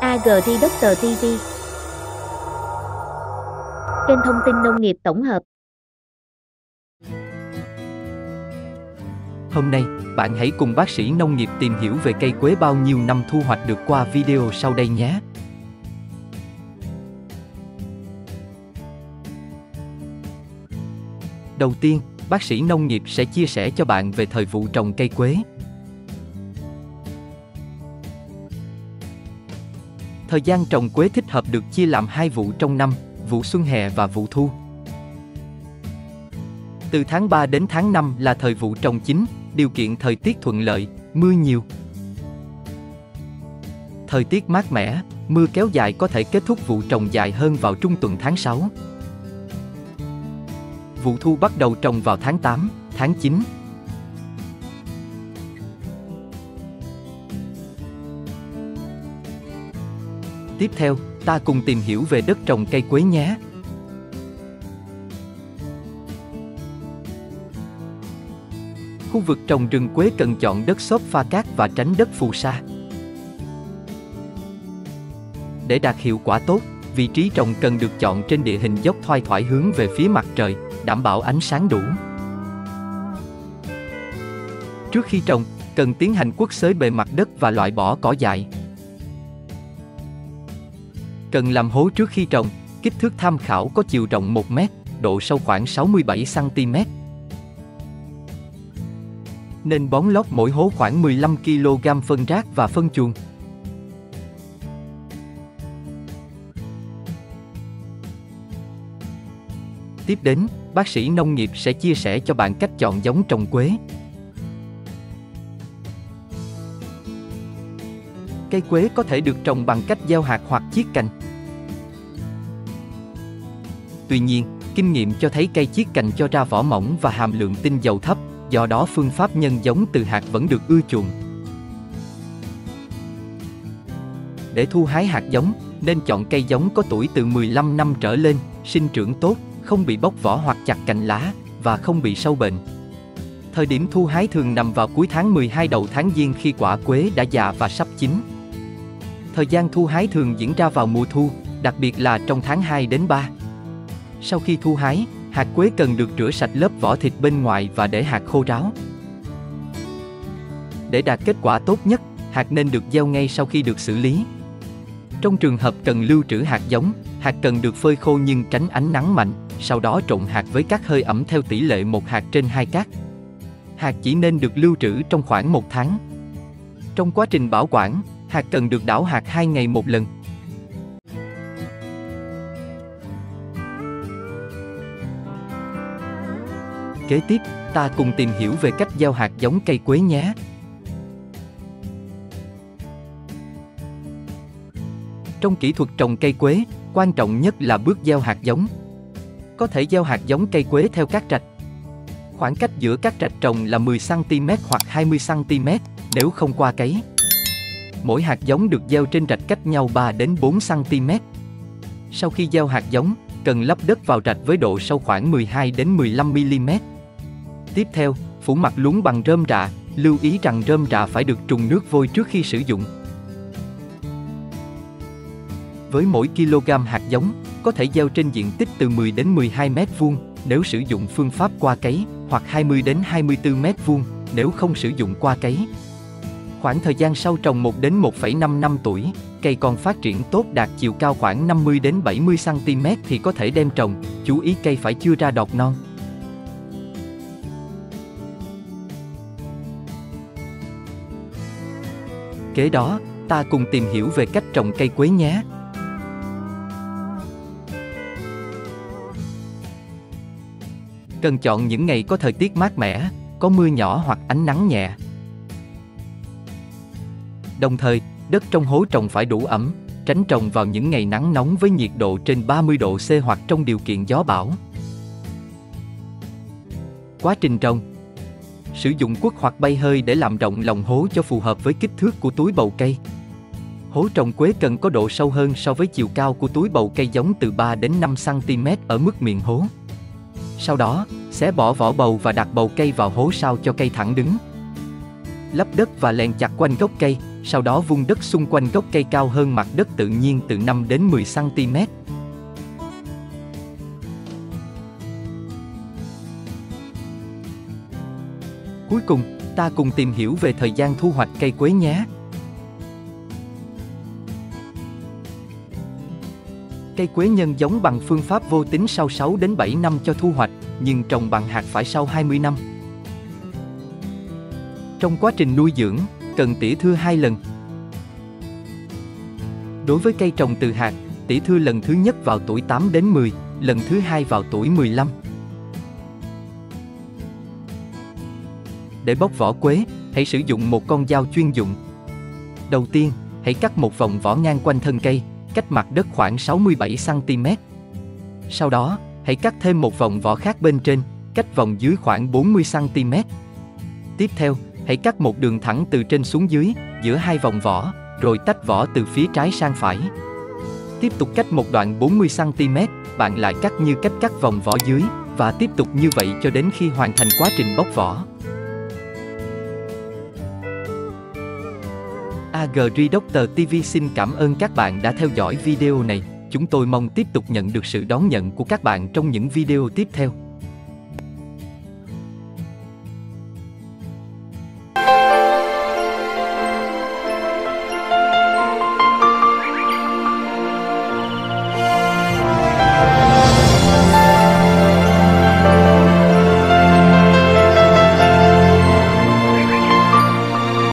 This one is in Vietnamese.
AgriDoctor TV, kênh thông tin nông nghiệp tổng hợp. Hôm nay, bạn hãy cùng bác sĩ nông nghiệp tìm hiểu về cây quế bao nhiêu năm thu hoạch được qua video sau đây nhé. Đầu tiên, bác sĩ nông nghiệp sẽ chia sẻ cho bạn về thời vụ trồng cây quế. Thời gian trồng quế thích hợp được chia làm 2 vụ trong năm, vụ xuân hè và vụ thu. Từ tháng 3 đến tháng 5 là thời vụ trồng chính, điều kiện thời tiết thuận lợi, mưa nhiều. Thời tiết mát mẻ, mưa kéo dài có thể kết thúc vụ trồng dài hơn vào trung tuần tháng 6. Vụ thu bắt đầu trồng vào tháng 8, tháng 9. Tiếp theo, ta cùng tìm hiểu về đất trồng cây quế nhé. Khu vực trồng rừng quế cần chọn đất xốp pha cát và tránh đất phù sa. Để đạt hiệu quả tốt, vị trí trồng cần được chọn trên địa hình dốc thoai thoải hướng về phía mặt trời, đảm bảo ánh sáng đủ. Trước khi trồng, cần tiến hành cuốc xới bề mặt đất và loại bỏ cỏ dại. Cần làm hố trước khi trồng, kích thước tham khảo có chiều rộng 1 m, độ sâu khoảng 67 cm. Nên bón lót mỗi hố khoảng 15 kg phân rác và phân chuồng. Tiếp đến, bác sĩ nông nghiệp sẽ chia sẻ cho bạn cách chọn giống trồng quế. Cây quế có thể được trồng bằng cách gieo hạt hoặc chiết cành. Tuy nhiên, kinh nghiệm cho thấy cây chiết cành cho ra vỏ mỏng và hàm lượng tinh dầu thấp, do đó phương pháp nhân giống từ hạt vẫn được ưa chuộng. Để thu hái hạt giống, nên chọn cây giống có tuổi từ 15 năm trở lên, sinh trưởng tốt, không bị bóc vỏ hoặc chặt cành lá, và không bị sâu bệnh. Thời điểm thu hái thường nằm vào cuối tháng 12 đầu tháng Giêng khi quả quế đã già và sắp chín. Thời gian thu hái thường diễn ra vào mùa thu, đặc biệt là trong tháng 2 đến 3. Sau khi thu hái, hạt quế cần được rửa sạch lớp vỏ thịt bên ngoài và để hạt khô ráo. Để đạt kết quả tốt nhất, hạt nên được gieo ngay sau khi được xử lý. Trong trường hợp cần lưu trữ hạt giống, hạt cần được phơi khô nhưng tránh ánh nắng mạnh, sau đó trộn hạt với cát hơi ẩm theo tỷ lệ 1 hạt trên 2 cát. Hạt chỉ nên được lưu trữ trong khoảng 1 tháng. Trong quá trình bảo quản, hạt cần được đảo hạt 2 ngày một lần. Kế tiếp, ta cùng tìm hiểu về cách gieo hạt giống cây quế nhé. Trong kỹ thuật trồng cây quế, quan trọng nhất là bước gieo hạt giống. Có thể gieo hạt giống cây quế theo các rạch. Khoảng cách giữa các rạch trồng là 10 cm hoặc 20 cm, nếu không qua cấy. Mỗi hạt giống được gieo trên rạch cách nhau 3 đến 4 cm. Sau khi gieo hạt giống, cần lấp đất vào rạch với độ sâu khoảng 12 đến 15 mm. Tiếp theo, phủ mặt luống bằng rơm rạ, lưu ý rằng rơm rạ phải được trùng nước vôi trước khi sử dụng. Với mỗi kg hạt giống, có thể gieo trên diện tích từ 10 đến 12 m2 nếu sử dụng phương pháp qua cấy, hoặc 20 đến 24 m2 nếu không sử dụng qua cấy. Khoảng thời gian sau trồng 1 đến 1,5 năm tuổi, cây còn phát triển tốt đạt chiều cao khoảng 50 đến 70 cm thì có thể đem trồng, chú ý cây phải chưa ra đọt non. Kế đó, ta cùng tìm hiểu về cách trồng cây quế nhé. Cần chọn những ngày có thời tiết mát mẻ, có mưa nhỏ hoặc ánh nắng nhẹ. Đồng thời, đất trong hố trồng phải đủ ẩm, tránh trồng vào những ngày nắng nóng với nhiệt độ trên 30 độ C hoặc trong điều kiện gió bão. Quá trình trồng: sử dụng cuốc hoặc bay hơi để làm rộng lòng hố cho phù hợp với kích thước của túi bầu cây. Hố trồng quế cần có độ sâu hơn so với chiều cao của túi bầu cây giống từ 3 đến 5 cm ở mức miệng hố. Sau đó, xé bỏ vỏ bầu và đặt bầu cây vào hố sao cho cây thẳng đứng. Lấp đất và lèn chặt quanh gốc cây, sau đó vun đất xung quanh gốc cây cao hơn mặt đất tự nhiên từ 5 đến 10 cm. Cuối cùng, ta cùng tìm hiểu về thời gian thu hoạch cây quế nhé. Cây quế nhân giống bằng phương pháp vô tính sau 6 đến 7 năm cho thu hoạch, nhưng trồng bằng hạt phải sau 20 năm. Trong quá trình nuôi dưỡng, cần tỉa thưa 2 lần. Đối với cây trồng từ hạt, tỉa thưa lần thứ nhất vào tuổi 8 đến 10, lần thứ hai vào tuổi 15. Để bóc vỏ quế, hãy sử dụng một con dao chuyên dụng. Đầu tiên, hãy cắt một vòng vỏ ngang quanh thân cây, cách mặt đất khoảng 67 cm. Sau đó, hãy cắt thêm một vòng vỏ khác bên trên, cách vòng dưới khoảng 40 cm. Tiếp theo, hãy cắt một đường thẳng từ trên xuống dưới, giữa hai vòng vỏ, rồi tách vỏ từ phía trái sang phải. Tiếp tục cách một đoạn 40 cm, bạn lại cắt như cách cắt vòng vỏ dưới, và tiếp tục như vậy cho đến khi hoàn thành quá trình bóc vỏ. Agri Doctor TV xin cảm ơn các bạn đã theo dõi video này. Chúng tôi mong tiếp tục nhận được sự đón nhận của các bạn trong những video tiếp theo.